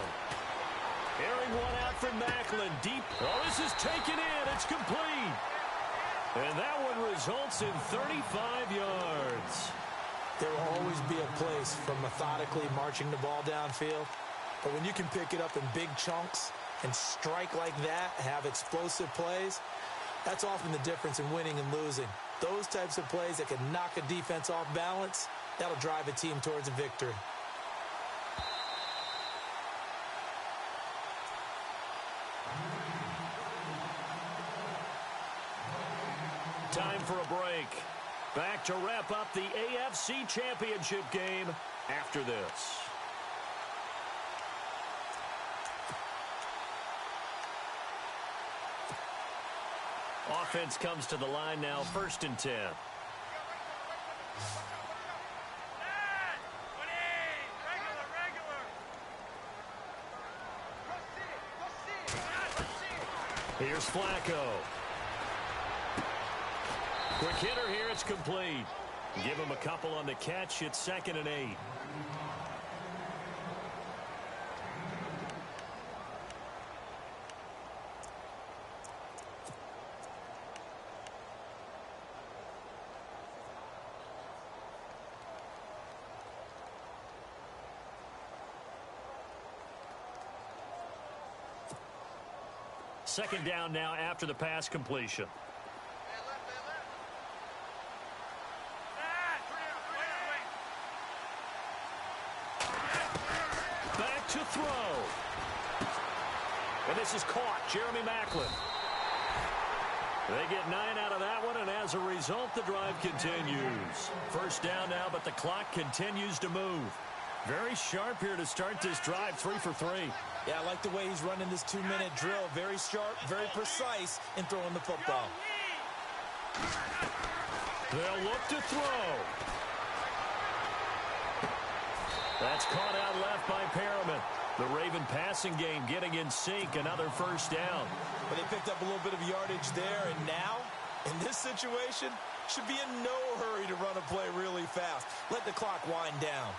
Airing one out from Macklin. Deep. Oh, this is taken in. It's complete. And that one results in 35 yards. There will always be a place for methodically marching the ball downfield. But when you can pick it up in big chunks and strike like that, have explosive plays, that's often the difference in winning and losing. Those types of plays that can knock a defense off balance, that'll drive a team towards a victory. Time for a break. Back to wrap up the AFC Championship game after this. Offense comes to the line now, 1st and 10. Here's Flacco. Quick hitter here, it's complete. Give him a couple on the catch, it's 2nd and 8. Second down now after the pass completion. Back to throw. And this is caught. Jeremy Macklin. They get 9 out of that one, and as a result, the drive continues. First down now, but the clock continues to move. Very sharp here to start this drive, 3 for 3. Yeah, I like the way he's running this 2-minute drill. Very sharp, very precise in throwing the football. They'll look to throw. That's caught out left by Perriman. The Raven passing game getting in sync. Another first down. But they picked up a little bit of yardage there, and now, in this situation, should be in no hurry to run a play really fast. Let the clock wind down.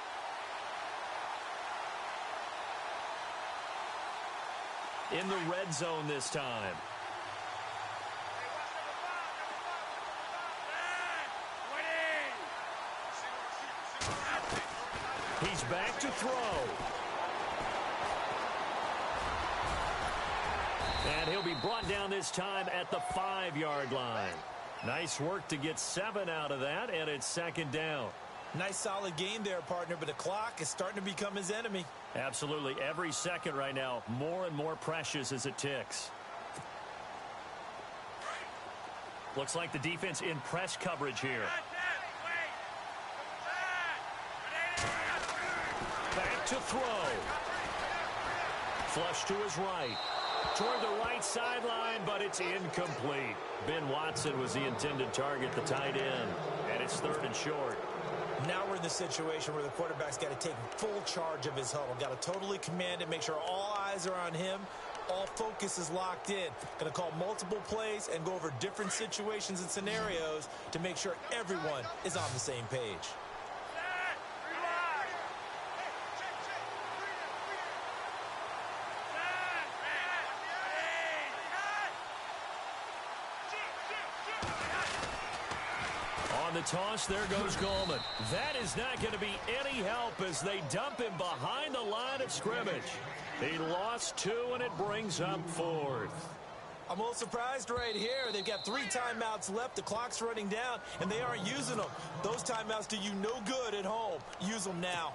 In the red zone this time. He's back to throw. And he'll be brought down this time at the 5-yard line. Nice work to get 7 out of that, and it's 2nd down. Nice solid game there, partner, but the clock is starting to become his enemy. Absolutely. Every second right now, more and more precious as it ticks. Looks like the defense in press coverage here. Back to throw. Flush to his right. Toward the right sideline, but it's incomplete. Ben Watson was the intended target, the tight end. And it's 3rd and short. Now we're in the situation where the quarterback's got to take full charge of his huddle. Got to totally command it, make sure all eyes are on him. All focus is locked in. Going to call multiple plays and go over different situations and scenarios to make sure everyone is on the same page. The toss, there goes Gallman. That is not going to be any help as they dump him behind the line of scrimmage. He lost 2, and it brings up 4th. I'm a little surprised right here. They've got 3 timeouts left. The clock's running down, and they aren't using them. Those timeouts do you no good at home. Use them now.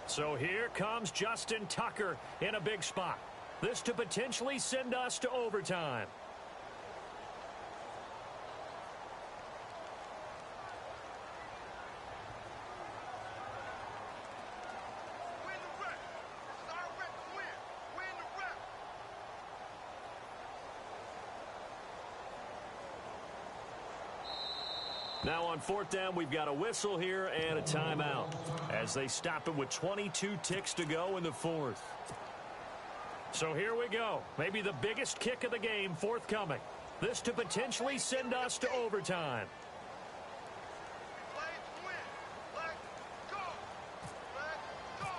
So here comes Justin Tucker in a big spot. This to potentially send us to overtime. Win the rep. This is our rep to win. Win the rep. Now on 4th down, we've got a whistle here and a timeout as they stop it with 22 ticks to go in the 4th. So here we go. Maybe the biggest kick of the game forthcoming. This to potentially send us to overtime. Play to win. Let's go. Let's go.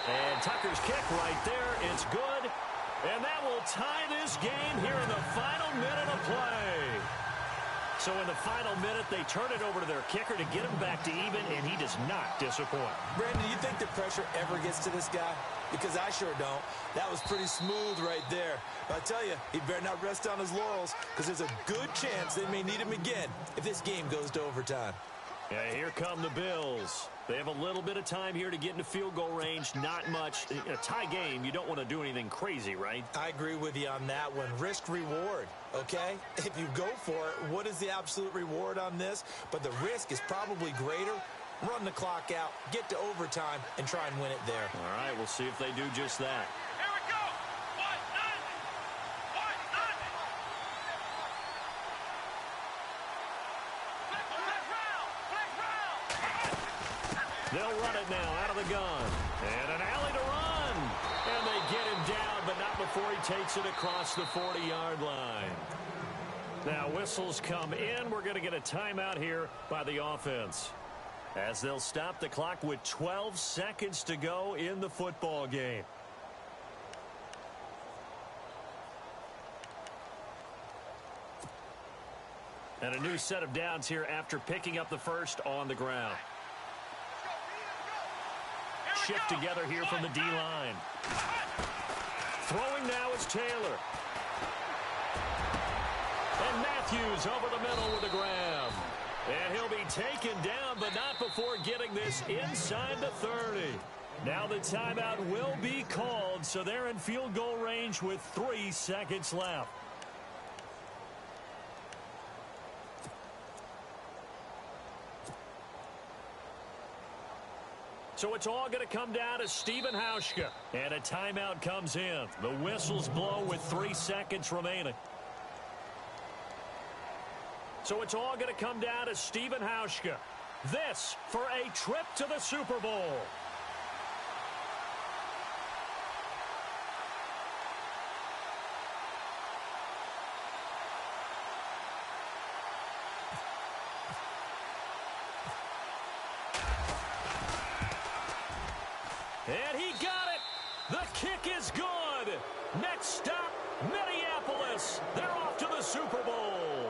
And Tucker's kick right there. It's good. And that will tie this game here in the final minute of play. So in the final minute, they turn it over to their kicker to get him back to even, and he does not disappoint. Brandon, do you think the pressure ever gets to this guy? Because I sure don't. That was pretty smooth right there. But I tell you, he better not rest on his laurels because there's a good chance they may need him again if this game goes to overtime. Yeah, here come the Bills. They have a little bit of time here to get into field goal range. Not much. In a tie game, you don't want to do anything crazy, right? I agree with you on that one. Risk reward, okay? If you go for it, what is the absolute reward on this? But the risk is probably greater. Run the clock out, get to overtime, and try and win it there. All right, we'll see if they do just that. Here we go. 1-0. 1-0. They'll run it now out of the gun. And an alley to run. And they get him down, but not before he takes it across the 40-yard line. Now whistles come in. We're going to get a timeout here by the offense, as they'll stop the clock with 12 seconds to go in the football game. And a new set of downs here after picking up the first on the ground. Shift together here from the D-line. Throwing now is Taylor. And Matthews over the middle with a grab. And he'll be taken down, but not before getting this inside the 30. Now the timeout will be called, so they're in field goal range with 3 seconds left. So it's all going to come down to Stephen Hauschka. And a timeout comes in. The whistles blow with 3 seconds remaining. So it's all going to come down to Stephen Hauschka. This for a trip to the Super Bowl. And he got it. The kick is good. Next stop, Minneapolis. They're off to the Super Bowl.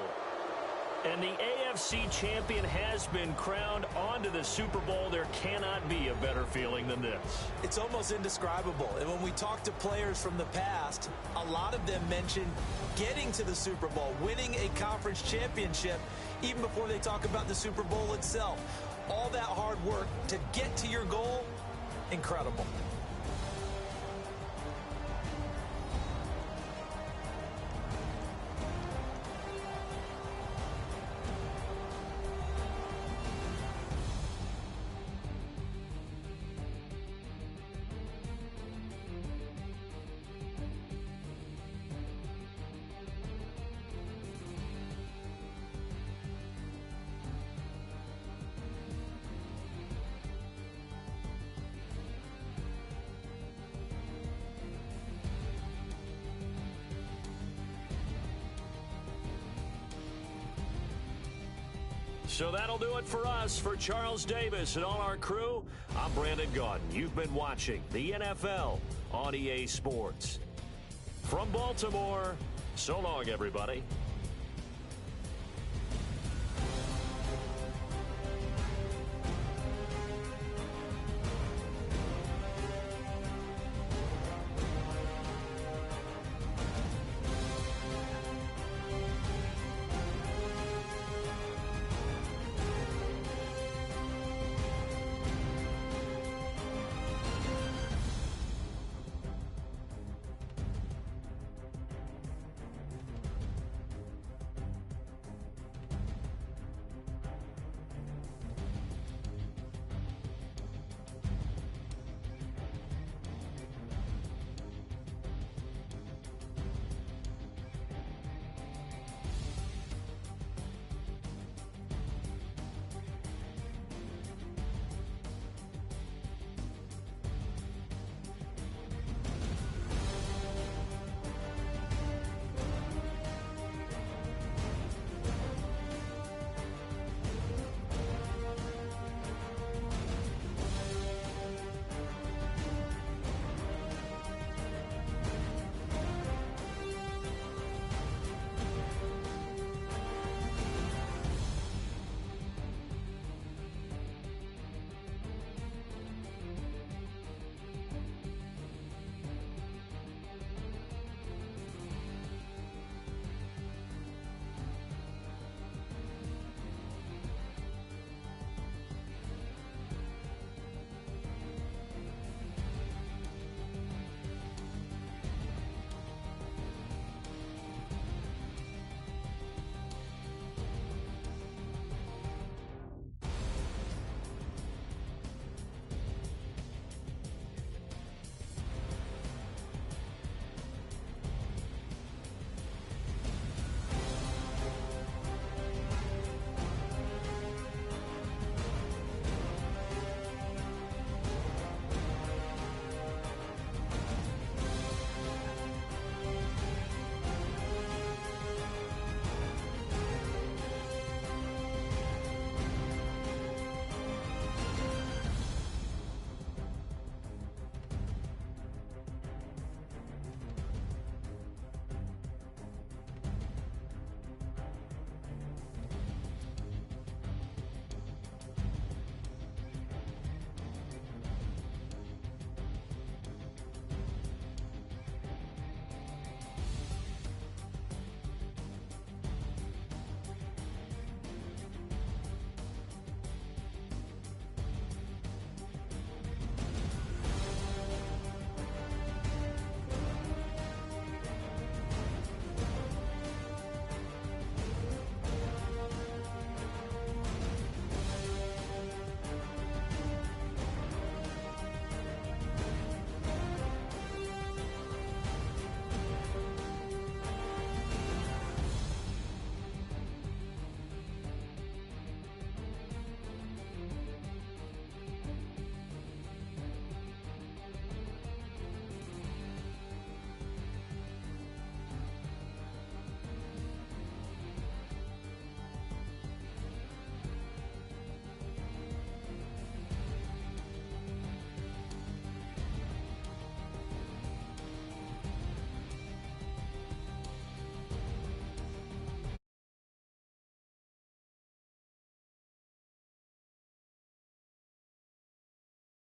And the AFC champion has been crowned onto the Super Bowl. There cannot be a better feeling than this. It's almost indescribable. And when we talk to players from the past, a lot of them mention getting to the Super Bowl, winning a conference championship, even before they talk about the Super Bowl itself. All that hard work to get to your goal, incredible. So that'll do it for us. For Charles Davis and all our crew, I'm Brandon Gaudin. You've been watching the NFL on EA Sports. From Baltimore, so long, everybody.